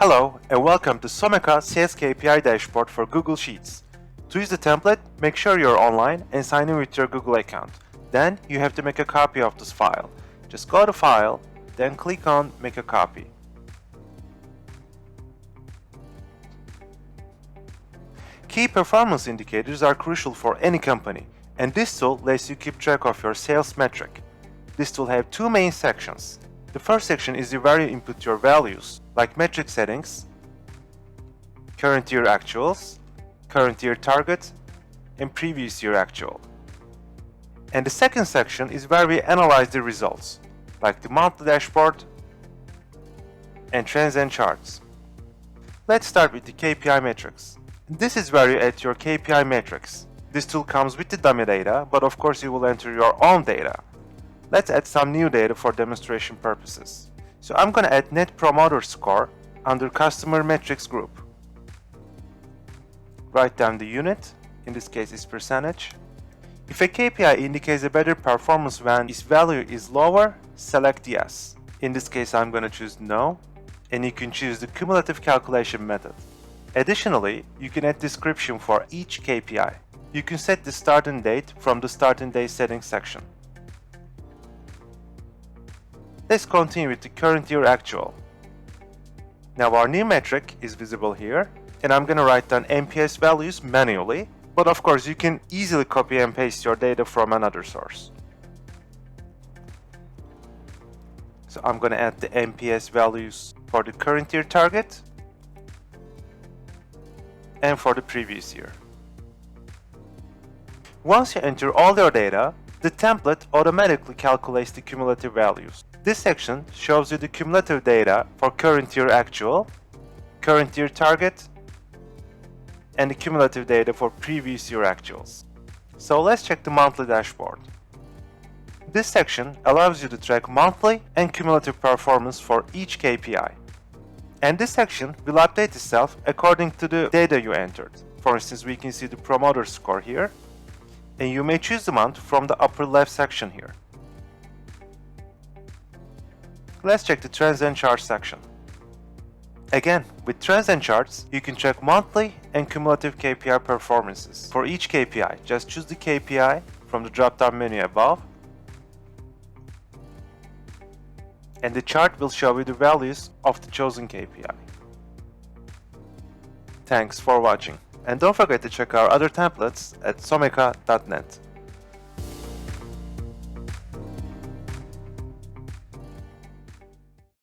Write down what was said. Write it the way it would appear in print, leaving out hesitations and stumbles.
Hello and welcome to Someka Sales KPI Dashboard for Google Sheets. To use the template, make sure you're online and sign in with your Google account. Then you have to make a copy of this file. Just go to File, then click on Make a Copy. Key performance indicators are crucial for any company, and this tool lets you keep track of your sales metric. This tool has two main sections. The first section is where you input your values, like metric settings, current year actuals, current year target, and previous year actual. And the second section is where we analyze the results, like the monthly dashboard and trends and charts. Let's start with the KPI metrics. This is where you add your KPI metrics. This tool comes with the dummy data, but of course you will enter your own data. Let's add some new data for demonstration purposes. So I'm going to add Net Promoter Score under Customer Metrics group. Write down the unit, in this case is percentage. If a KPI indicates a better performance when its value is lower, select yes. In this case I'm going to choose no, and you can choose the cumulative calculation method. Additionally, you can add description for each KPI. You can set the starting date from the starting date settings section. Let's continue with the current year actual. Now our new metric is visible here, and I'm going to write down NPS values manually, but of course you can easily copy and paste your data from another source. So I'm going to add the NPS values for the current year target and for the previous year. Once you enter all your data, the template automatically calculates the cumulative values. This section shows you the cumulative data for current year actual, current year target, and the cumulative data for previous year actuals. So let's check the monthly dashboard. This section allows you to track monthly and cumulative performance for each KPI. And this section will update itself according to the data you entered. For instance, we can see the promoter score here, and you may choose the month from the upper left section here. Let's check the trends and charts section. Again, with trends and charts, you can track monthly and cumulative KPI performances. For each KPI, just choose the KPI from the drop-down menu above, and the chart will show you the values of the chosen KPI. Thanks for watching, and don't forget to check our other templates at someka.net.